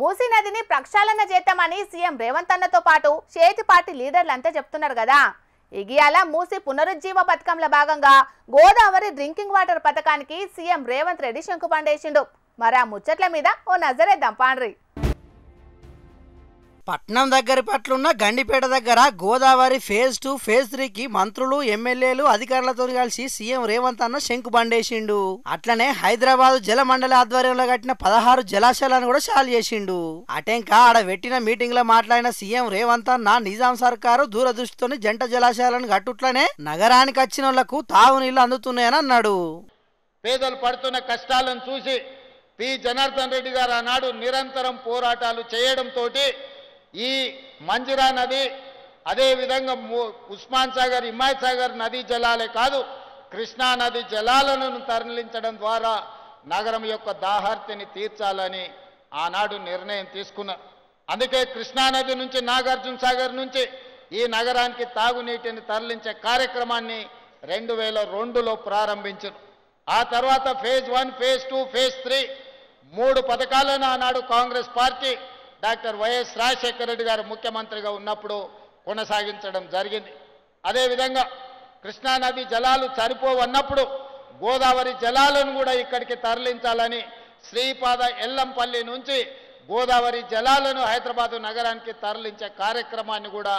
మూసీ నదిని ప్రక్షాళన చేద్దామని సీఎం రేవంత్ అన్నతో పాటు చేతి పార్టీ లీడర్లంతా చెప్తున్నారు కదా. ఇగియాల మూసీ పునరుజ్జీవ పథకంలో భాగంగా గోదావరి డ్రింకింగ్ వాటర్ పథకానికి సీఎం రేవంత్ రెడ్డి శంకుపండేసిండు. మరి ఆ ముచ్చట్ల మీద ఓ నజరేద్దాం పాండ్రి. పట్నం దగ్గర పట్లున్న గండిపేట దగ్గర గోదావరి ఫేజ్ 2 ఫేజ్ 3కి మంత్రులు ఎమ్మెల్యేలు అధికారులతో కలిసి సీఎం రేవంత్ అన్న శంకు బండేసిండు. అట్లనే హైదరాబాద్ జల మండలి ఆధ్వర్యంలో కట్టిన 16 జలాశయాలను కూడా చాలు చేసిండు. అటెంకా ఆడ పెట్టిన మీటింగ్ లో మాట్లాడిన సీఎం రేవంత్ అన్న నిజాం సర్కారు దూరదృష్టితోని జంట జలాశయాలను కట్టుట్లనే నగరానికి వచ్చిన వాళ్లకు తాగునీళ్లు అందుతున్నాయని అన్నాడు. పేదలు పడుతున్న కష్టాలను చూసి పి జనార్దన్ రెడ్డి గారు ఆనాడు నిరంతరం పోరాటాలు చేయడంతో ఈ మంజిరా నది అదేవిధంగా ఉస్మాన్ సాగర్ హిమాయత్ సాగర్ నదీ జలాలే కాదు కృష్ణా నది జలాలను తరలించడం ద్వారా నగరం యొక్క దాహార్తిని తీర్చాలని ఆనాడు నిర్ణయం తీసుకున్నారు. అందుకే కృష్ణా నది నుంచి నాగార్జున సాగర్ నుంచి ఈ నగరానికి తాగునీటిని తరలించే కార్యక్రమాన్ని 2002లో ప్రారంభించారు. ఆ తర్వాత ఫేజ్ 1 ఫేజ్ 2 ఫేజ్ 3 3 పథకాలను ఆనాడు Congress party doctor YS Rajasekhara Reddy గారు ముఖ్యమంత్రిగా ఉన్నప్పుడు కొనసాగించడం జరిగింది. అదేవిధంగా కృష్ణానది జలాలు సరిపోవన్నప్పుడు గోదావరి జలాలను కూడా ఇక్కడికి తరలించాలని శ్రీపాద ఎల్లంపల్లి నుంచి గోదావరి జలాలను హైదరాబాదు నగరానికి తరలించే కార్యక్రమాన్ని కూడా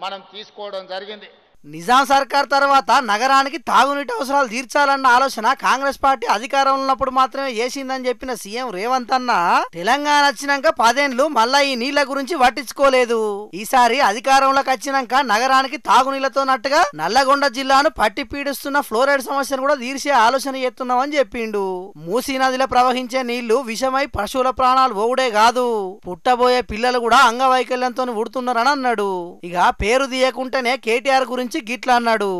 మనం తీసుకోవడం జరిగింది. నిజాం సర్కార్ తర్వాత నగరానికి తాగునీటి అవసరాలు తీర్చాలన్న ఆలోచన కాంగ్రెస్ పార్టీ అధికారంలో ఉన్నప్పుడు మాత్రమే చేసిందని చెప్పిన సీఎం రేవంత్ అన్న తెలంగాణ వచ్చినాక 10 ఏళ్లు మళ్ళా ఈ నీళ్ల గురించి పట్టించుకోలేదు. ఈసారి అధికారంలోకి వచ్చినాక నగరానికి తాగునీళ్లతో నట్టుగా నల్లగొండ జిల్లాను పట్టి పీడిస్తున్న ఫ్లోరైడ్ సమస్యను కూడా తీర్చే ఆలోచన చేస్తున్నామని చెప్పిండు. మూసీ నదిలో ప్రవహించే నీళ్లు విషమై పశువుల ప్రాణాలు పోవుడే కాదు పుట్టబోయే పిల్లలు కూడా అంగవైకల్యంతో ఉడుతున్నారని అన్నాడు. ఇక పేరు తీయకుంటేనే కేటీఆర్ గురించి గిట్లా అన్నాడు.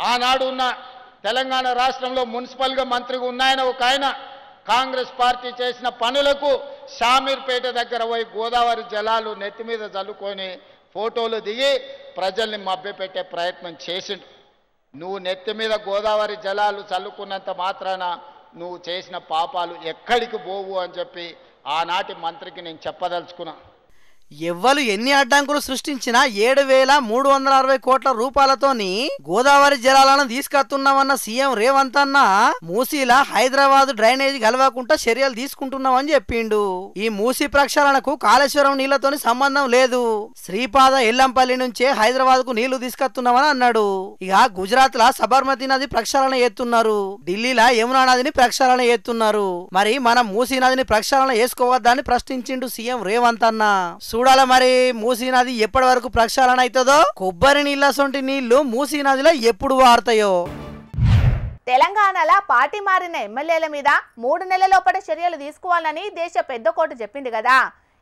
ఆనాడు ఉన్న తెలంగాణ రాష్ట్రంలో మున్సిపల్గా మంత్రిగా ఉన్నాయన ఒక ఆయన కాంగ్రెస్ పార్టీ చేసిన పనులకు షామీర్పేట దగ్గర పోయి గోదావరి జలాలు నెత్తి మీద చల్లుకొని ఫోటోలు దిగి ప్రజల్ని మభ్యపెట్టే ప్రయత్నం చేసిండు. నువ్వు నెత్తి మీద గోదావరి జలాలు చల్లుకున్నంత మాత్రాన నువ్వు చేసిన పాపాలు ఎక్కడికి పోవు అని చెప్పి ఆనాటి మంత్రికి నేను చెప్పదలుచుకున్నా. ఎవ్వరు ఎన్ని అడ్డంకులు సృష్టించినా 7,360 కోట్ల రూపాయలతోని గోదావరి జలాలను తీసుకొస్తున్నామన్న సీఎం రేవంత్ అన్న మూసీల హైదరాబాద్ డ్రైనేజీ కలవకుండా చర్యలు తీసుకుంటున్నామని చెప్పిండు. ఈ మూసీ ప్రక్షాళనకు కాళేశ్వరం నీళ్లతోని సంబంధం లేదు. శ్రీపాద ఎల్లంపల్లి నుంచే హైదరాబాద్ కు నీళ్లు తీసుకొస్తున్నామని అన్నాడు. ఇక గుజరాత్ లా సబర్మతి నది ప్రక్షాళన చేస్తున్నారు. ఢిల్లీలా యమునా నదిని ప్రక్షాళన చేస్తున్నారు. మరి మనం మూసీ నదిని ప్రక్షాళన చేసుకోవద్దని ప్రశ్నించిండు సీఎం రేవంత్ అన్న. చూడాల మరి మూసీ నది ఎప్పటి వరకు ప్రక్షాళన అవుతుందో, కొబ్బరి నీళ్ళ సొంటి నీళ్లు మూసీ నదిలో ఎప్పుడు వాడతాయో. తెలంగాణలో పార్టీ మారిన ఎమ్మెల్యేల మీద 3 నెలల లోపల చర్యలు తీసుకోవాలని దేశ పెద్ద కోర్టు చెప్పింది కదా.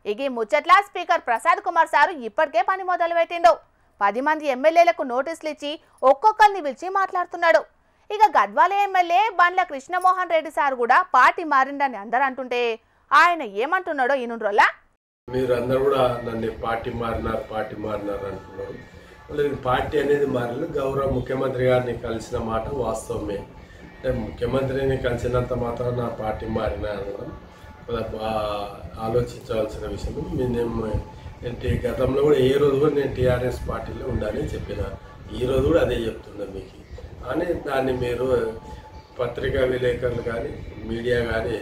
ఇగి ముచ్చట్ల స్పీకర్ ప్రసాద్ కుమార్ సారు ఇప్పటికే పని మొదలు పెట్టిండు. 10 మంది ఎమ్మెల్యేలకు నోటీసులు ఇచ్చి ఒక్కొక్కరిని పిలిచి మాట్లాడుతున్నాడు. ఇక గద్వాల ఎమ్మెల్యే బండ్ల కృష్ణమోహన్ రెడ్డి సార్ కూడా పార్టీ మారిండని అందరూ అంటుంటే ఆయన ఏమంటున్నాడో ఈనుండ్రోళ్ళ. మీరు అందరూ కూడా నన్ను పార్టీ మారినారు అంటున్నారు. పార్టీ అనేది మారలేదు. గౌరవ ముఖ్యమంత్రి గారిని కలిసిన మాట వాస్తవమే. అంటే ముఖ్యమంత్రిని కలిసినంత మాత్రం నా పార్టీ మారినా అనడం ఆలోచించవలసిన విషయం. నేను గతంలో కూడా ఏ రోజు కూడా నేను టీఆర్ఎస్ పార్టీలో ఉండాలని చెప్పిన, ఈ రోజు కూడా అదే చెప్తున్నా మీకు. కానీ దాన్ని మీరు పత్రికా విలేకరులు కానీ మీడియా కానీ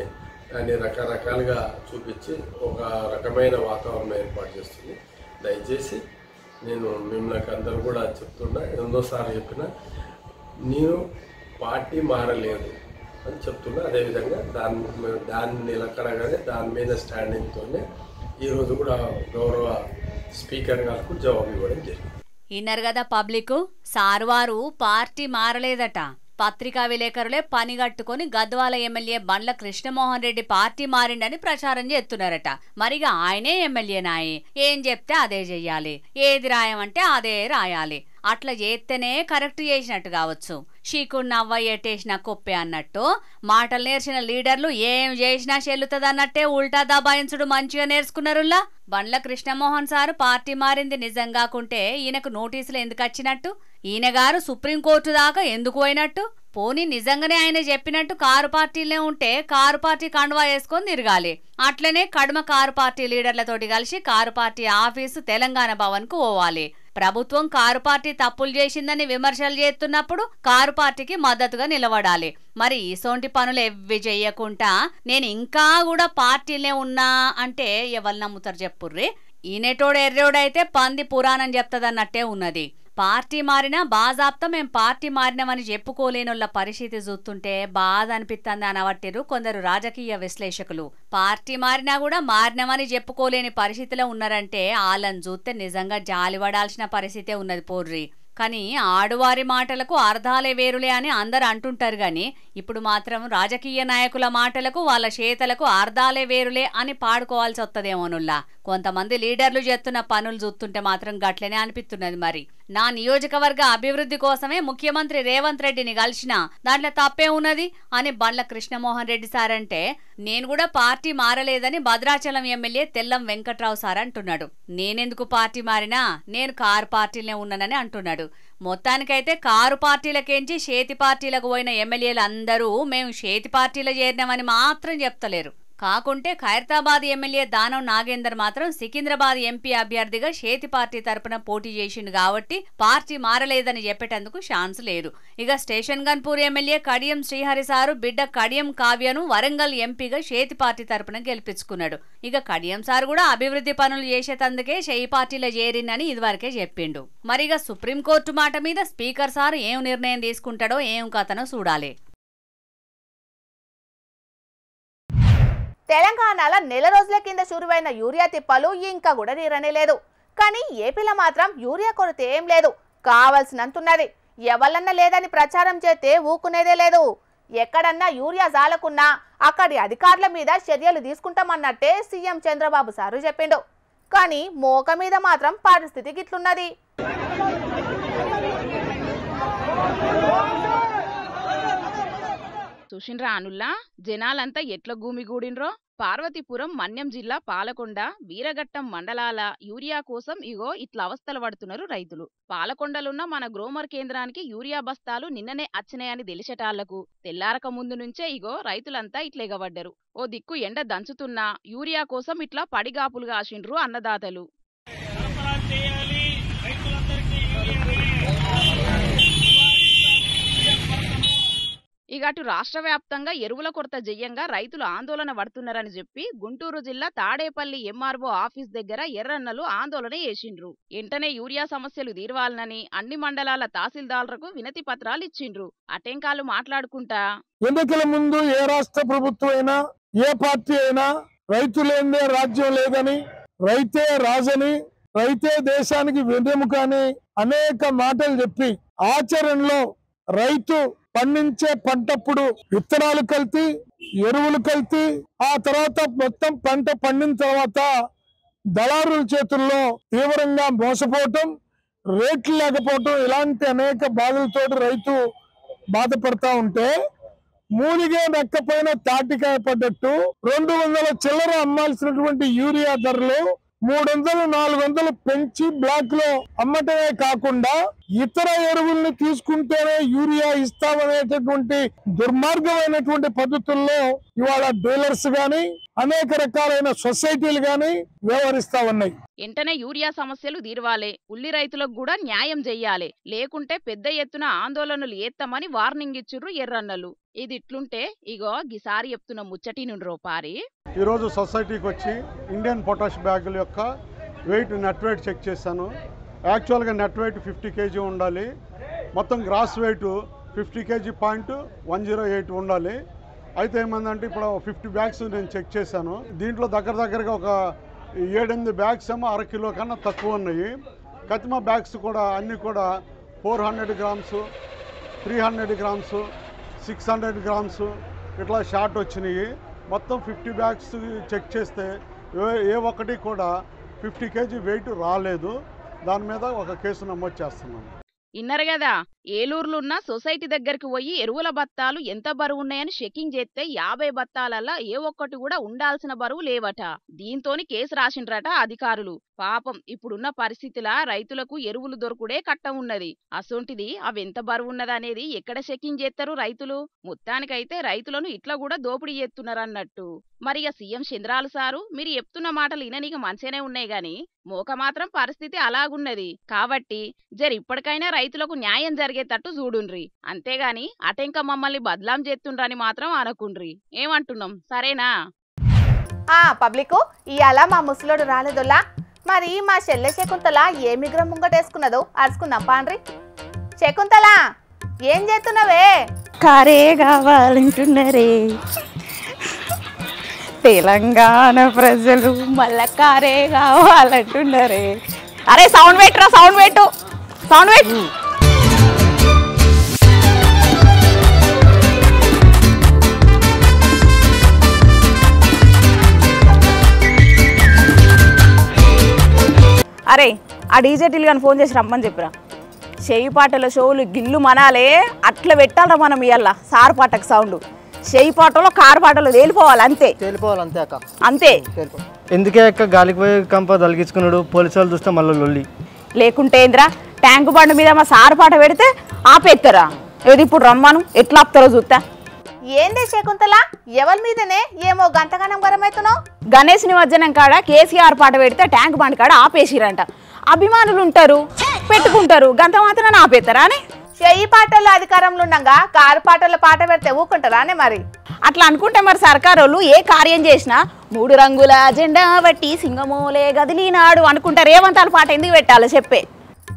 దాన్ని రకరకాలుగా చూపించి ఒక రకమైన వాతావరణం ఏర్పాటు చేస్తుంది. దయచేసి నేను మిమ్మల్ని అందరూ కూడా చెప్తున్నా, ఎన్నోసార్లు చెప్పినా నేను పార్టీ మారలేదు అని చెప్తున్నా. అదేవిధంగా దాన్ని నిలకడగానే దాని మీద స్టాండింగ్తోనే ఈరోజు కూడా గౌరవ స్పీకర్ గారికి జవాబు ఇవ్వడం జరిగింది. ఇన్నర్ కదా పబ్లిక్ సార్ వారు పార్టీ మారలేదట. పత్రికా విలేకరులే పని కట్టుకుని గద్వాల ఎమ్మెల్యే బండ్ల కృష్ణమోహన్ రెడ్డి పార్టీ మారిండని ప్రచారం చేస్తున్నారట. మరిగా ఆయనే ఎమ్మెల్యేనాయి, ఏం చెప్తే అదే చెయ్యాలి, ఏది రాయమంటే అదే రాయాలి. అట్లా చేస్తేనే కరెక్ట్ చేసినట్టు కావచ్చు. షీకుడు నవ్వ ఎట్టేసిన కుప్పే అన్నట్టు మాటలు నేర్చిన లీడర్లు ఏం చేసినా చెల్లుతుంది అన్నట్టే ఉల్టా దబాయించుడు మంచిగా నేర్చుకున్నారులా. బండ్ల కృష్ణమోహన్ సారు పార్టీ మారింది నిజం కాకుంటే ఈయనకు నోటీసులు ఎందుకు వచ్చినట్టు? ఈయన గారు సుప్రీంకోర్టు దాకా ఎందుకు పోయినట్టు? పోనీ నిజంగానే ఆయన చెప్పినట్టు కారు పార్టీలే ఉంటే కారు పార్టీ కండువా వేసుకొని తిరగాలి. అట్లనే కడమ కారు పార్టీ లీడర్లతోటి కలిసి car party office Telangana Bhavan కు పోవాలి. ప్రభుత్వం కారు పార్టీ తప్పులు చేసిందని విమర్శలు చేస్తున్నప్పుడు కారు పార్టీకి మద్దతుగా నిలబడాలి. మరి ఇసోంటి పనులు ఎవ్వి చెయ్యకుండా నేను ఇంకా కూడా పార్టీలే ఉన్నా అంటే ఎవరు నమ్ముతారు చెప్పుర్రి? ఈనేటోడు ఎర్రోడైతే పంది పురాణం చెప్తదన్నట్టే ఉన్నది. పార్టీ మారినా బాజాప్తా మేం పార్టీ మారినామని చెప్పుకోలేనోళ్ళ పరిస్థితి చూస్తుంటే బాధ అనిపిస్తుంది అనవట్టిరు కొందరు రాజకీయ విశ్లేషకులు. పార్టీ మారినా కూడా మారినామని చెప్పుకోలేని పరిస్థితిలో ఉన్నారంటే వాళ్ళని చూస్తే నిజంగా జాలిపడాల్సిన పరిస్థితే ఉన్నది పోర్రి. కానీ ఆడువారి మాటలకు అర్థాలే వేరులే అని అందరు అంటుంటారు గాని ఇప్పుడు మాత్రం రాజకీయ నాయకుల మాటలకు వాళ్ళ చేతలకు అర్థాలే వేరులే అని పాడుకోవాల్సి వస్తదేమోనుల్లా. కొంతమంది లీడర్లు చేస్తున్న పనులు చూస్తుంటే మాత్రం గట్లనే అనిపిస్తున్నది. మరి నా నియోజకవర్గ అభివృద్ధి కోసమే ముఖ్యమంత్రి రేవంత్ రెడ్డిని కలిసిన, దాంట్లో తప్పే ఉన్నది అని బండ్ల కృష్ణమోహన్ రెడ్డి సార్ అంటే, నేను కూడా పార్టీ మారలేదని భద్రాచలం ఎమ్మెల్యే తెల్లం వెంకట్రావు సార్ అంటున్నాడు. నేనెందుకు పార్టీ మారినా నేను కారు పార్టీలనే ఉన్నానని అంటున్నాడు. మొత్తానికైతే కారు పార్టీలకేంచి చేతి పార్టీలకు పోయిన ఎమ్మెల్యేలు అందరూ మేము చేతి పార్టీలో చేరినామని మాత్రం చెప్తలేరు. కాకుంటే ఖైరతాబాద్ ఎమ్మెల్యే దానం నాగేందర్ మాత్రం సికింద్రాబాద్ ఎంపీ అభ్యర్థిగా చేతి పార్టీ తరపున పోటీ చేసిండు కాబట్టి పార్టీ మారలేదని చెప్పేటందుకు ఛాన్స్ లేదు. ఇక station Ghanpur MLA Kadiyam Srihari sir బిడ్డ కడియం కావ్యను వరంగల్ ఎంపీగా చేతి పార్టీ తరపున గెలిపించుకున్నాడు. ఇక కడియం సార్ కూడా అభివృద్ధి పనులు చేసేటందుకే చేయి పార్టీలో చేరిందని ఇదివరకే చెప్పిండు. మరిగా సుప్రీంకోర్టు మాట మీద స్పీకర్ సార్ ఏం నిర్ణయం తీసుకుంటాడో ఏం కథనో చూడాలి. తెలంగాణలో నెల రోజుల కింద షురువైన యూరియా తిప్పలు ఇంకా కూడా తీరనే లేదు. కానీ ఏపీలో మాత్రం యూరియా కొరత ఏం లేదు, కావాల్సినంతున్నది. ఎవరన్నా లేదని ప్రచారం చేస్తే ఊకునేదే లేదు. ఎక్కడన్నా యూరియా జాలకున్నా అక్కడి అధికారుల మీద చర్యలు తీసుకుంటామన్నట్టే సీఎం చంద్రబాబు సారు చెప్పిండు. కానీ మోక మీద మాత్రం పరిస్థితి గిట్లున్నది. చూసిండ్రా అనుల్లా, జనాలంతా ఎట్ల గూమిగూడిన్రో. పార్వతీపురం, మన్యం జిల్లా పాలకొండ, వీరఘట్టం మండలాల యూరియా కోసం ఇగో ఇట్లా అవస్థలు పడుతున్నారు రైతులు. పాలకొండలున్న మన గ్రోమర్ కేంద్రానికి యూరియా బస్తాలు నిన్ననే అచ్చినాయని తెలిసేటాళ్లకు తెల్లారక ముందు నుంచే ఇగో రైతులంతా ఇట్లెగబడ్డరు. ఓ దిక్కు ఎండ దంచుతున్నా యూరియా కోసం ఇట్లా పడిగాపులు కాసిండ్రు అన్నదాతలు. ఇక అటు రాష్ట్ర వ్యాప్తంగా ఎరువుల కొరత జయ్యంగా రైతులు ఆందోళన పడుతున్నారని చెప్పి గుంటూరు జిల్లా తాడేపల్లి ఎంఆర్ఓ ఆఫీస్ దగ్గర ఎర్రన్నలు ఆందోళన చేసిండ్రు. వెంటనే యూరియా సమస్యలు తీర్వాలనని అన్ని మండలాల తహసీల్దార్లకు వినతి పత్రాలు ఇచ్చిండ్రు. అటెంకాలు మాట్లాడుకుంటా, ఎన్నికల ముందు ఏ రాష్ట్ర ప్రభుత్వం అయినా ఏ పార్టీ అయినా రైతు లేనిదే రాజ్యం లేదని, రైతే రాజని, రైతే దేశానికి వెన్నెముక అని అనేక మాటలు చెప్పి ఆచరణలో రైతు పండించే పంటప్పుడు విత్తనాలు కల్తీ, ఎరువులు కల్తీ, ఆ తర్వాత మొత్తం పంట పండిన తర్వాత దళారుల చేతుల్లో తీవ్రంగా మోసపోవటం, రేట్లు లేకపోవటం, ఇలాంటి అనేక బాధలతో రైతు బాధపడతా ఉంటే మూలిగే నక్కపోయిన తాటికాయ పడ్డట్టు 200 చిల్లర అమ్మాల్సినటువంటి యూరియా ధరలు 300-400 పెంచి బ్లాక్ లో అమ్మటమే కాకుండా ఇతర ఎరువుల్ని తీసుకుంటేనే యూరియా ఇస్తామనేటటువంటి దుర్మార్గమైనటువంటి పద్ధతుల్లో ఇవాళ డీలర్స్ గాని అనేక రకాలైన సొసైటీలు గాని వ్యవహరిస్తా ఉన్నాయి. వెంటనే యూరియా సమస్యలు తీర్వాలే, ఉల్లి రైతులకు కూడా న్యాయం చెయ్యాలి, లేకుంటే పెద్ద ఎత్తున ఆందోళనలు ఏత్తమని వార్నింగ్ ఇచ్చిర్రు ఎర్రన్నలు. ఇది ఇట్లుంటే ఇగో గిసారి చెప్తున్న ముచ్చటి నుండి రూపారి. ఈరోజు సొసైటీకి వచ్చి ఇండియన్ పొటాష్ బ్యాగుల యొక్క వెయిట్, నెట్ వెయిట్ చెక్ చేశాను. యాక్చువల్గా నెట్ వెయిట్ 50 kg ఉండాలి, మొత్తం గ్రాస్ వెయిట్ 50 kg.108 ఉండాలి. అయితే ఏమందంటే ఇప్పుడు 50 బ్యాగ్స్ నేను చెక్ చేశాను. దీంట్లో దగ్గరగా ఒక 7-8 బ్యాగ్స్ ఏమో 1/2 కిలో కన్నా తక్కువ ఉన్నాయి. కతిమా బ్యాగ్స్ కూడా అన్నీ కూడా 400 grams, 300 grams, 600 grams ఇట్లా షార్ట్ వచ్చినాయి. మొత్తం 50 బ్యాగ్స్ చెక్ చేస్తే ఏ ఒక్కటి కూడా 50 kg వెయిట్ రాలేదు. దాని మీద ఒక కేసు నమోదు చేస్తున్నాం. ఇన్నరు కదా, ఏలూరులో ఉన్న సొసైటీ దగ్గరికి పోయి ఎరువుల బత్తాలు ఎంత బరువు ఉన్నాయని చెకింగ్ చేస్తే 50 బత్తాలల్లా ఏ ఒక్కటి కూడా ఉండాల్సిన బరువు లేవట. దీంతోని కేసు రాసిండ్రట అధికారులు. పాపం ఇప్పుడున్న పరిస్థితిలా రైతులకు ఎరువులు దొరుకుడే కట్టం ఉన్నది. అసొంటిది అవెంత బరువు ఉన్నదనేది ఎక్కడ చెకింగ్ చేస్తారు రైతులు? మొత్తానికైతే రైతులను ఇట్లా కూడా దోపిడీ చేస్తున్నారన్నట్టు. మరిగా సీఎం చంద్రాలు సారు మీరు చెప్తున్న మాటలు ఇననీకి మంచిగానే ఉన్నాయి గాని మోక మాత్రం పరిస్థితి అలాగున్నది. కాబట్టి ఇప్పటికైనా రైతులకు న్యాయం జరిగేటట్టు చూడుండ్రి. అంతేగాని అటెంక మమ్మల్ని బదలాం చేస్తుండ్రని మాత్రం అనకుండ్రి. ఏమంటున్నాం సరేనా? పబ్లిక్ ఇవాళ మా ముసలోడు రాలేదులా, మరి మా చెల్లె శకుంతల ఏ మిగ్రం ముంగటేసుకున్నదో అరుచుకుందాం పాండ్రి. శకుంతల ఏం చేస్తున్నావే? కారే కావాలంటున్నారే తెలంగాణ ప్రజలు, మళ్ళా కారే కావాలంటున్నారే. అరే సౌండ్ పెట్టరా, సౌండ్ పెట్టు, సౌండ్ పెట్టు. అరే ఆ డీజే టిల్ కానీ ఫోన్ చేసి రమ్మని చెప్పిరా. చెయ్యి పాటల షోలు గిల్లు మనాలే, అట్లా పెట్టాలరా మనం ఇవాళ. సార్ పాటకు సౌండ్, చెయ్యి పాటలో కారు పాటలు తేలిపోవాలి అంతే. తేలిపోవాలి అంతే అక్క, అంతే. ఎందుకే అక్క గాలికి పోయి కంప తలిగించుకున్నాడు, పోలీసు వాళ్ళు చూస్తే మళ్ళీ లొల్లి. లేకుంటే ఏంద్రా, ట్యాంకు బండి మీద మా సార్ పాట పెడితే ఆపేస్తారా? ఏది ఇప్పుడు రమ్మను, ఎట్లా ఆపుతారో చూస్తా. ఏందే శకుంతల ఎవరి మీదనే ఏమో గంటగానం గరమవుతున్నావు? గణేష్ నిమజ్జనం కాడ కేసీఆర్ పాట పెడితే ట్యాంక్ బండి కాడ ఆపేసిరంట. అభిమానులు ఉంటారు, పెట్టుకుంటారు, గంట మాత్రం ఆపేస్తారా అని. చెయ్యి పాటల్లో అధికారంలో ఉండగా కారు పాటల్లో పాట పెడితే ఊకుంటారా అని మరి? అట్లా అనుకుంటే మరి సర్కారు వాళ్ళు ఏ కార్యం చేసినా 3 రంగుల జెండా బట్టి సింగమోలే గదిలినాడు అనుకుంటారు. ఏమంటారు పాట ఎందుకు పెట్టాలో చెప్పే.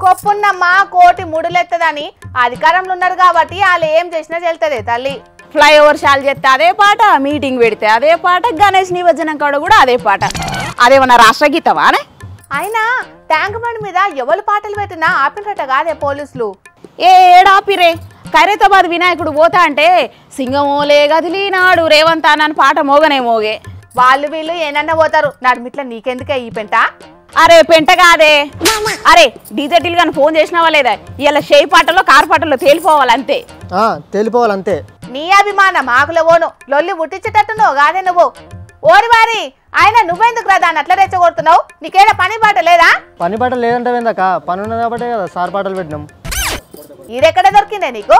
కొప్పున్నమ్మా కోటి ముడులెత్తదని అధికారంలో ఉన్నారు కాబట్టి వాళ్ళు ఏం చేసినా చెల్తుంది తల్లి. ఫ్లైఓవర్ షాల్ చేస్తే అదే పాట, మీటింగ్ పెడితే అదే పాట, గణేష్ నిమజ్జనం కాడ కూడా అదే పాట. అదేమన్నా రాష్ట్రగీతమా అనే? అయినా ట్యాంక్ బండి మీద ఎవరు పాటలు పెట్టినా ఆపినట కాదే పోలీసులు. ఏడాపిరే, ఖైరతాబాద్ వినాయకుడు పోతా అంటే సింగమోలే గదిలినాడు రేవంత్ అని పాట మోగనే మోగే. వాళ్ళు వీళ్ళు ఏనన్నా పోతారు, నడిమిట్ల నీకెందుకే ఈ పెంట? అరే పెంట కాదే. అరే డీజే టిల్ కానీ ఫోన్ చేసినావా లేదా? ఇలా షేయి పాటలో కారు పాటల్లో తేలిపోవాలంతే. తేలిపోవాలంతే. నీ అభిమానం ఆకుల ఓను లొల్లి ముట్టించేటట్టున్నావు కాదే నువ్వు. ఓరి వారి ఆయన నువ్వెందుకు రా దాన్ని అట్లా రెచ్చగొడుతున్నావు? నీకేడా పని పాట లేదా? పని పాట లేదంటే ఏందక్క, పని ఉన్నది కాబట్టే కదా సార్ పాటలు పెట్టినాం. ఈడెక్కడ దొరికిందే నీకు?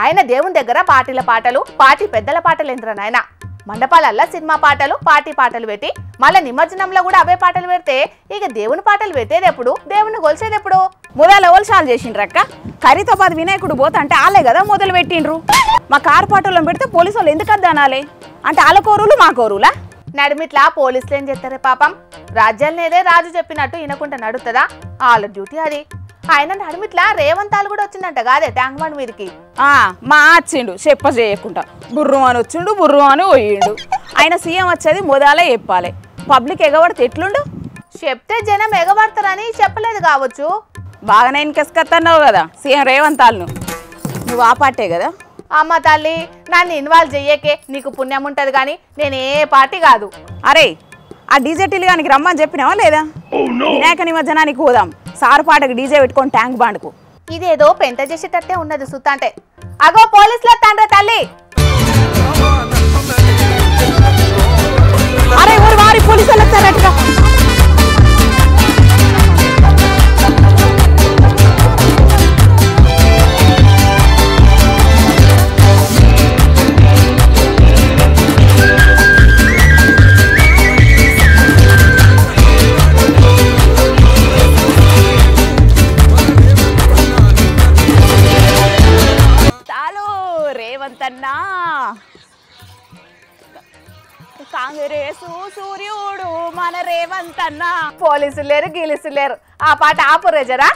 ఆయన దేవుని దగ్గర పార్టీల పాటలు, పార్టీ పెద్దల పాటలు ఎంద్రా నాయన. మండపాలల్లా సినిమా పాటలు, పార్టీ పాటలు పెట్టి మళ్ళీ నిమజ్జనంలో కూడా అవే పాటలు పెడితే ఇక దేవుని పాటలు పెట్టేది ఎప్పుడు, దేవుని కొలిసేది ఎప్పుడు? మొదలు ఎవరు షాల్ చేసిండ్రక్క? ఖైరతాబాద్ వినాయకుడు పోతా అంటే వాళ్ళే కదా మొదలు పెట్టిండ్రు. మా కారు పాటలను పెడితే పోలీసు వాళ్ళు ఎందుకు అనాలి? అంటే వాళ్ళ కోరులు మా కోరులా? నడిమిట్లా పోలీసులు ఏం చేస్తారే పాపం? రాజ్యాలనేదే రాజు చెప్పినట్టు వినకుండా నడుతుందా? వాళ్ళ డ్యూటీ అది. ఆయన నడిమిట్లా రేవంతాలు కూడా వచ్చిందంట కాదే ట్యాంక్ బండ్ మీదకి. మా వచ్చిండు చెప్ప చేయకుండా, బుర్రు అని వచ్చిండు, బుర్రు అని పోయిండు. ఆయన సీఎం వచ్చేది మొదలే చెప్పాలి, పబ్లిక్ ఎగబడితే ఎట్లుండు? చెప్తే జనం ఎగబడతారని చెప్పలేదు కావచ్చు. బాగానే ఇన్కెస్కత్తన్నావు కదా సీఎం రేవంతాలను. నువ్వు ఆ పార్టీ కదా? అమ్మ తల్లి నన్ను ఇన్వాల్వ్ చెయ్యకే, నీకు పుణ్యం ఉంటది కానీ నేను ఏ పార్టీ కాదు. అరే ఆ డీజే టిల్ గానికి రమ్మని చెప్పినావా లేదా? వినాయక నిమజ్జనానికి పోదాం, సారు పాటకు డీజే పెట్టుకొని ట్యాంక్ బాండ్కు. ఇదేదో పెంట చేసేటట్టే ఉన్నది సుత్తంటే. అగో పోలీసులు తండ్రి తల్లి. అరే ఊరు వారి పోలీసులు వస్తారట్టుగా. రేవంతన్నా కాంగ్రెస్ సూర్యుడు మన రేవంతన్నా. పోలీసులు లేరు గీలీసులు లేరు, ఆ పాట ఆపు రేజరా.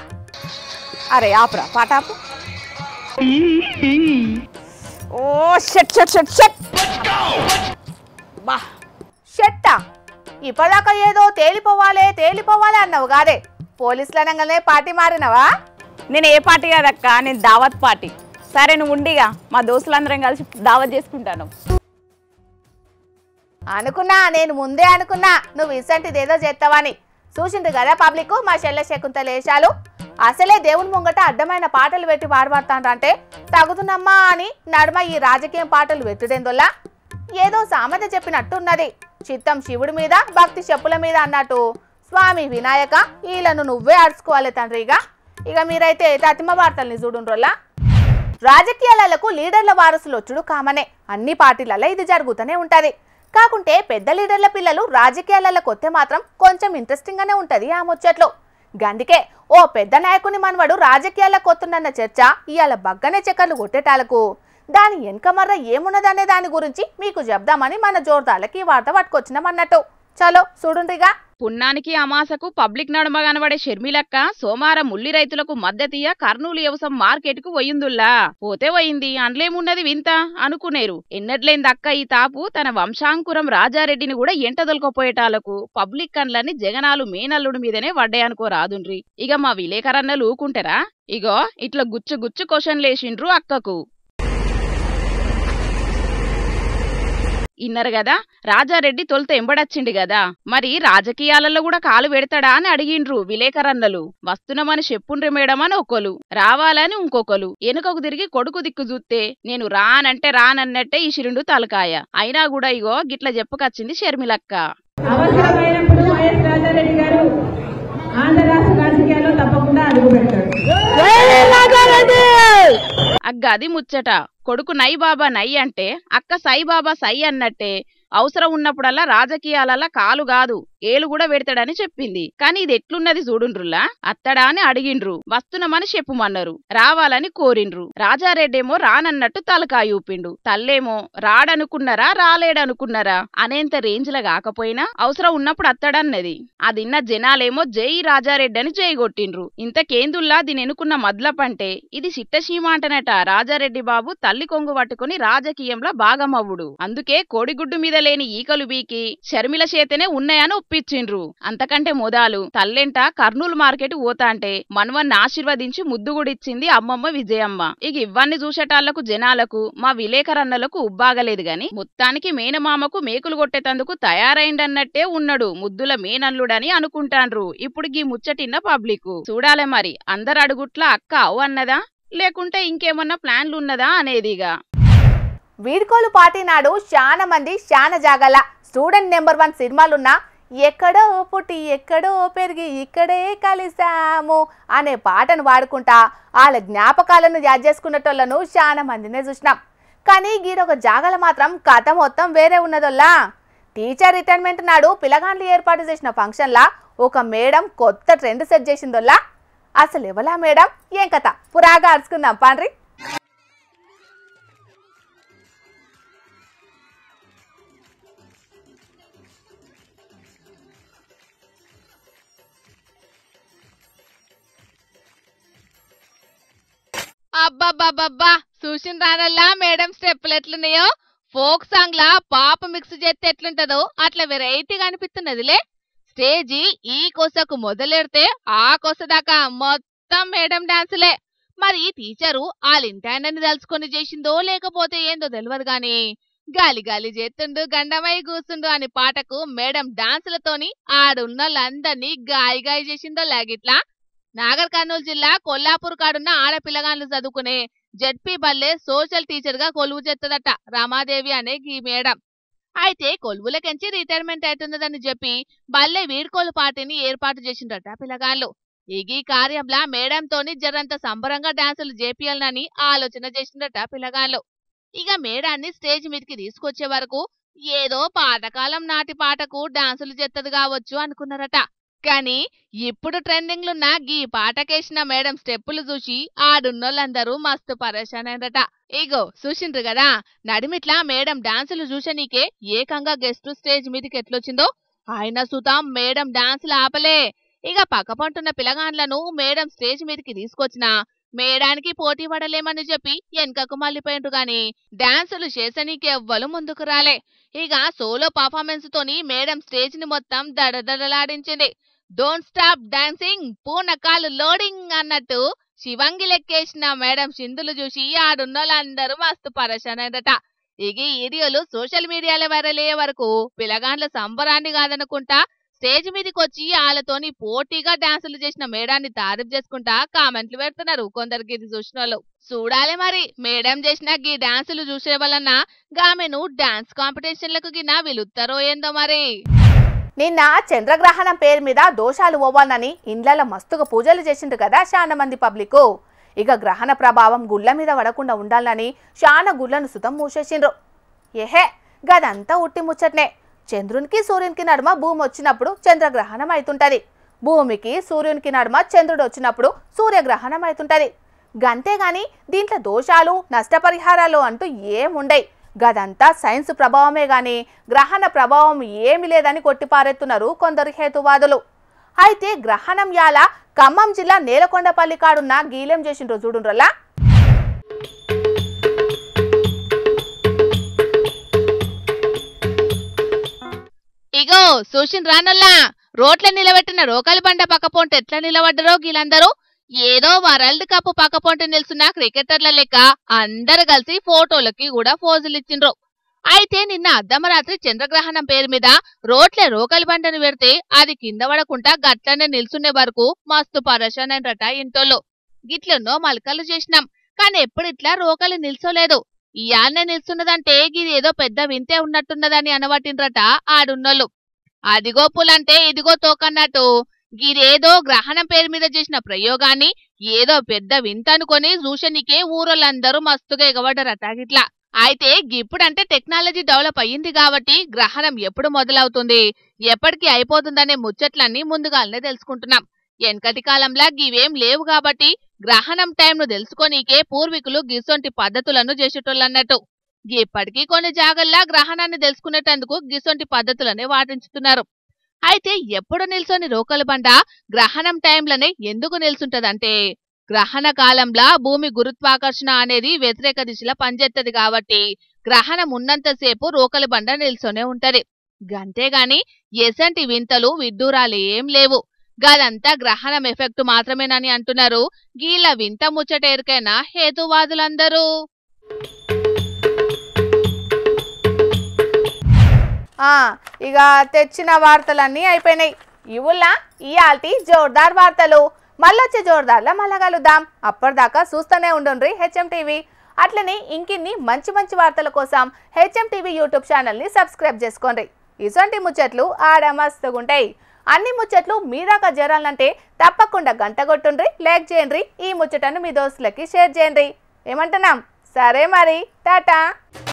అరే ఆపురా పాట ఆపు. ఓ షట్ షట్ షట్ షట్ బా షట్టా. ఇప్పటిదాకా ఏదో తేలిపోవాలి తేలిపోవాలి అన్నావు కాదే, పోలీసులు అనగానే పార్టీ మారినవా? నేను ఏ పార్టీ కాదక్క, నేను దావత్ పార్టీ. సరే నువ్వు ఉండిగా, మా దోస్తులందరం కలిసి దావత్ చేసుకుంటాను. అనుకున్నా, నేను ముందే అనుకున్నా నువ్వు ఇసంటిది ఏదో చేస్తావని. చూసిండు కదా పబ్లిక్ మా చెల్లె శకుంతల వేషాలు. అసలే దేవుని ముంగట అడ్డమైన పాటలు పెట్టి పాడబడతాంటే తగుతున్నమ్మా అని నడుమ ఈ రాజకీయం పాటలు పెట్టుడేందోలా ఏదో సామెత చెప్పినట్టున్నది. చిత్తం శివుడి మీద భక్తి చెప్పుల మీద అన్నట్టు స్వామి వినాయక వీళ్ళను నువ్వే అడుచుకోవాలి తండ్రిగా. ఇక మీరైతే తతిమ వార్తల్ని చూడుండ్రోలా. రాజకీయాలకు లీడర్ల వారసులు వచ్చుడు కామనే, అన్ని పార్టీలలో ఇది జరుగుతూనే ఉంటది. కాకుంటే పెద్ద లీడర్ల పిల్లలు రాజకీయాలకు వస్తే మాత్రం కొంచెం ఇంట్రెస్టింగ్ గానే ఉంటది ఆ ముచ్చట్లు. గందుకే ఓ పెద్ద నాయకుని మనవడు రాజకీయాలకు వస్తుందన్న చర్చ ఇవాళ బగ్గనే చక్కర్లు కొట్టేటాలకు దాని వెనక మర్ర ఏమున్నదనే దాని గురించి మీకు చెప్దామని మన జోర్దాలకి ఈ వార్త పట్టుకొచ్చినామన్నట్టు. చలో చూడుండ్రిగా. పున్నానికి అమాసకు పబ్లిక్ నడుమ కనబడే షర్మిలక్క సోమారం ఉల్లి రైతులకు మద్దతియ కర్నూలు వ్యవసాయ మార్కెట్ కు పోయిందుల్లా. పోతే పోయింది, అండ్లేమున్నది వింత అనుకునేరు. ఎన్నట్లేందక్క ఈ తాపు తన వంశాంకురం రాజారెడ్డిని కూడా ఎంట దొలకపోయేటాలకు పబ్లిక్ కండ్లని జగనాలు మేనల్లుడి మీదనే వడ్డాయనుకో రాదుండ్రి. ఇక మా విలేకరన్నలు ఊకుంటారా? ఇగో ఇట్లా గుచ్చు గుచ్చు క్వశ్చన్లేసిండ్రు అక్కకు. ఇన్నరు గదా, రాజారెడ్డి తొలుత ఎంబడచ్చిండు గదా, మరి రాజకీయాలలో కూడా కాలు పెడతాడా అని అడిగిండ్రు విలేకరన్నలు. వస్తున్నమని చెప్పుండ్రి మేడం అని ఒకరు, రావాలని ఇంకొకరు. వెనుకకు తిరిగి కొడుకు దిక్కు చూస్తే నేను రానంటే రానన్నట్టే ఈ శిరుండు తలకాయ. అయినా కూడా ఇగో గిట్ల చెప్పుకొచ్చింది షర్మిలక్క. అవసరమైనప్పుడు వైఎస్ రాజారెడ్డి గారు ఆంధ్ర రాష్ట్ర రాజకీయాల్లో తప్పకుండా అడుగు పెడతాడు. అగ్గది ముచ్చట. కొడుకు నై బాబా నై అంటే అక్క సాయిబాబా సై అన్నట్టే. అవసరం ఉన్నప్పుడల్లా రాజకీయాలల్లా కాలు కాదు ఏలు కూడా పెడతాడని చెప్పింది. కానీ ఇది ఎట్లున్నది చూడుండ్రులా. అత్తడా అని అడిగిండ్రు, వస్తున్నమని చెప్పుమన్నారు, రావాలని కోరిండ్రు. రాజారెడ్డేమో రానన్నట్టు తలకాయ ఊపిండు. తల్లేమో రాడనుకున్నారా రాలేడనుకున్నారా అనేంత రేంజ్ల కాకపోయినా అవసరం ఉన్నప్పుడు అత్తడన్నది. అదిన్న జనాలేమో జై రాజారెడ్డి అని జై కొట్టిండ్రు. ఇంతకేందుల్లా దీని ఎనుకున్న మద్లపంటే ఇది సిట్టసీమ అంటనట. రాజారెడ్డి బాబు తల్లి కొంగు పట్టుకుని రాజకీయంలో భాగమవ్వుడు. అందుకే కోడిగుడ్డు మీద లేని ఈకలు బీకి షర్మిల చేతనే ఉన్నాయని ఒప్పించిండ్రు. అంతకంటే మొదలు తల్లెంట కర్నూలు మార్కెట్ పోతాంటే మనవన్ని ఆశీర్వదించి ముద్దుగుడిచ్చింది అమ్మమ్మ విజయమ్మ. ఇక ఇవన్నీ చూసేటాళ్లకు జనాలకు మా విలేకరన్నలకు ఉబ్బాగలేదు గాని మొత్తానికి మేనమామకు మేకులు కొట్టేతందుకు తయారైండన్నట్టే ఉన్నాడు ముద్దుల మేనల్లుడని అనుకుంటాండ్రు. ఇప్పుడు గీ ముచ్చటిన్న పబ్లిక్ చూడాలే మరి అందరు అడుగుట్ల అక్క అవు అన్నదా లేకుంటే ఇంకేమన్నా ప్లాన్లు ఉన్నదా అనేదిగా. వీడ్కోలు పార్టీ నాడు చాలా మంది చాలా జాగాల స్టూడెంట్ నెంబర్ 1 సినిమాలున్నా ఎక్కడో పుట్టి ఎక్కడో పెరిగి ఇక్కడే కలిసాము అనే పాటను వాడుకుంటా వాళ్ళ జ్ఞాపకాలను యాద్ చేసుకునేటోళ్లను చాలా మందినే చూసినాం. కానీ గీరొక జాగాల మాత్రం కథ మొత్తం వేరే ఉన్నదోల్లా. టీచర్ రిటైర్మెంట్ నాడు పిల్లగాండ్లు ఏర్పాటు చేసిన ఫంక్షన్లా ఒక మేడం కొత్త ట్రెండ్ సెట్ చేసిందోల్లా. అసలు ఎవలా మేడం ఏం కథ పురాగా అరుచుకుందాం పాండ్రి. అబ్బాబ్బాబ్బా చూసిండ్రానల్లా మేడం స్టెప్పులు ఎట్లున్నాయో. ఫోక్ సాంగ్ లా పాప మిక్స్ చేస్తే ఎట్లుంటదో అట్లా వెరైటీగా అనిపిస్తున్నదిలే. స్టేజీ ఈ కొసకు మొదలెడితే ఆ కొస దాకా మొత్తం మేడం డాన్సులే. మరి టీచరు వాళ్ళింటాయనని తలుచుకొని చేసిందో లేకపోతే ఏందో తెలియదు గాని గాలి గాలి చేస్తుండు గండమై కూసుండు అని పాటకు మేడం డాన్సులతోని ఆడున్నోళ్ళందరినీ గాయి గాయి చేసిందో లాగిట్లా. నాగర్ కర్నూలు జిల్లా కొల్లాపూర్ కాడున్న ఆడపిల్లగాన్లు చదువుకునే జడ్పీ బల్లే సోషల్ టీచర్ గా కొలువు చేస్తుందట రమాదేవి అనే ఈ మేడం. అయితే కొలువులకెంచి రిటైర్మెంట్ అవుతున్నదని చెప్పి బల్లే వీడ్కోలు పార్టీని ఏర్పాటు చేసిండట పిల్లగాన్లు. ఈ కార్యంలా మేడంతోని జరంత సంబరంగా డాన్సులు చేపియాలని ఆలోచన చేసిండట పిల్లగాన్లు. ఇక మేడాన్ని స్టేజ్ మీదకి తీసుకొచ్చే వరకు ఏదో పాతకాలం నాటి పాటకు డాన్సులు చేత్తది కావచ్చు అనుకున్నారట. కానీ ఇప్పుడు ట్రెండింగ్లున్న గీ పాటకేసిన మేడం స్టెప్పులు చూసి ఆడున్నోళ్ళందరూ మస్తు పరేషాన్ అయిందట. ఇగో చూసిండ్రు కదా నడిమిట్లా మేడం డాన్సులు చూసనీకే ఏకంగా గెస్ట్ స్టేజ్ మీదకి ఎట్లొచ్చిందో. ఆయన సుతాం మేడం డాన్సులు ఆపలే. ఇక పక్కపంటున్న పిల్లగాండ్లను మేడం స్టేజ్ మీదకి తీసుకొచ్చిన మేడానికి పోటీ పడలేమని చెప్పి వెనకకు మళ్ళీపోయిండ్రు గాని డాన్సులు చేసనీకి ఎవ్వరు ముందుకు రాలే. ఇక సోలో పర్ఫార్మెన్స్ తోని మేడం స్టేజ్ ని మొత్తం దడదడలాడించింది. డోంట్ స్టాప్ డాన్సింగ్ పూనకాలు లోడింగ్ అన్నట్టు శివంగి లెక్కేసిన మేడం సింధులు చూసి ఆడున్నోళ్ళందరూ మస్తు పరేషాన్ అయిందట. ఇక ఈ వీడియోలు సోషల్ మీడియాలో వైరల్ అయ్యే వరకు పిల్లగాండ్ల సంబరాన్ని కాదనుకుంటా స్టేజ్ మీదకి వచ్చి వాళ్ళతోని పోటీగా డాన్సులు చేసిన మేడాన్ని తారీఫ్ చేసుకుంటా కామెంట్లు పెడుతున్నారు కొందరికి ఇది చూసిన వాళ్ళు. చూడాలి మరి మేడం చేసిన గీ డాన్సులు చూసే వలన గామెను డాన్స్ కాంపిటీషన్లకు గినా వెలుస్తారో ఏందో మరి. నిన్న చంద్రగ్రహణం పేరు మీద దోషాలు పోవాలని ఇండ్ల మస్తుగా పూజలు చేసిండ్రు కదా చాలా మంది పబ్లిక్. ఇక గ్రహణ ప్రభావం గుళ్ళ మీద పడకుండా ఉండాలని చాలా గుళ్ళను సుతం మూసేసిండ్రు. ఏహే గదంతా ఉట్టి ముచ్చట్నే. చంద్రునికి సూర్యునికి నడుమ భూమి వచ్చినప్పుడు చంద్రగ్రహణం అవుతుంటది, భూమికి సూర్యునికి నడుమ చంద్రుడు వచ్చినప్పుడు సూర్యగ్రహణం అవుతుంటది. గంతేగాని దీంట్లో దోషాలు నష్టపరిహారాలు అంటూ ఏముండయి. గదంతా సైన్స్ ప్రభావమే గాని గ్రహణ ప్రభావం ఏమి లేదని కొట్టిపారెత్తున్నారు కొందరు హేతువాదులు. అయితే గ్రహణం యాల ఖమ్మం జిల్లా నేలకొండపల్లి కాడున్న గీలెం చేసిండ్రు చూడుండ్రలా. ఇగో చూసిన రానల్లా రోడ్ల నిలబెట్టిన రోకలి బండ పక్కపోంట ఎట్లా నిలబడ్డరో గీలందరూ ఏదో వరల్డ్ కప్ పక్కపోంట నిల్చున్న క్రికెటర్ల లెక్క అందరు కలిసి ఫోటోలకి కూడా పోజులు ఇచ్చిండ్రు. అయితే నిన్న అర్ధమరాత్రి చంద్రగ్రహణం పేరు మీద రోడ్లే రోకలి బండను పెడితే అది కింద పడకుండా గట్లనే నిల్చునే వరకు మస్తు పరేషానైనరట ఇంటోళ్ళు. గిట్లెన్నో మలకలు చేసినాం కానీ ఎప్పుడు ఇట్లా రోకలి నిల్చోలేదు. ఇయాలనే నిల్చున్నదంటే గిది ఏదో పెద్ద వింతే ఉన్నట్టున్నదని అనబట్టిండ్రట ఆడున్నోళ్ళు. అదిగో పులంటే ఇదిగో తోకన్నట్టు గిదేదో గ్రహణం పేరు మీద చేసిన ప్రయోగాన్ని ఏదో పెద్ద వింత అనుకొని చూషనికే ఊరోళ్ళందరూ మస్తుగా ఎగబడ్డరట గిట్లా. అయితే ఇప్పుడంటే టెక్నాలజీ డెవలప్ అయ్యింది కాబట్టి గ్రహణం ఎప్పుడు మొదలవుతుంది ఎప్పటికి అయిపోతుందనే ముచ్చట్లన్నీ ముందుగానే తెలుసుకుంటున్నాం. వెనకటి కాలంలో గివేం లేవు కాబట్టి గ్రహణం టైంను తెలుసుకోనీకే పూర్వీకులు గిసొంటి పద్ధతులను చేసేటోళ్ళన్నట్టు. ఇప్పటికీ కొన్ని జాగల్లా గ్రహణాన్ని తెలుసుకునేటందుకు గిసొంటి పద్ధతులనే పాటించుతున్నారు. అయితే ఎప్పుడు నిల్చొని రోకలి బండ గ్రహణం టైంలోనే ఎందుకు నిల్చుంటదంటే గ్రహణ కాలంలో భూమి గురుత్వాకర్షణ అనేది వ్యతిరేక దిశలో పనిచేస్తుంది కాబట్టి గ్రహణం ఉన్నంతసేపు రోకలి బండ నిల్చొనే ఉంటది. గంతేగాని ఎసంటి వింతలు విడ్డూరాలు ఏం లేవు. గదంతా గ్రహణం ఎఫెక్ట్ మాత్రమేనని అంటున్నారు గీల వింత ముచ్చట ఎరుకైనా హేతువాదులందరూ. ఇక తెచ్చిన వార్తలన్నీ అయిపోయినాయి. ఇవుల్లా ఇయాల్టి జోర్దార్ వార్తలు. మళ్ళొచ్చే జోర్దార్లా మళ్ళా కలుద్దాం. అప్పటిదాకా చూస్తూనే ఉండండి హెచ్ఎం టీవీ. అట్లనే ఇంకిన్ని మంచి మంచి వార్తల కోసం హెచ్ఎం టీవీ యూట్యూబ్ ఛానల్ని సబ్స్క్రైబ్ చేసుకోండి. ఇసొంటి ముచ్చట్లు ఆడ మస్తుగుంటాయి. అన్ని ముచ్చట్లు మీ దాకా చేరాలంటే తప్పకుండా గంట కొట్టుండ్రి, లైక్ చేయండి, ఈ ముచ్చటను మీ దోస్తులకి షేర్ చేయండి. ఏమంటున్నాం? సరే మరి, టాటా.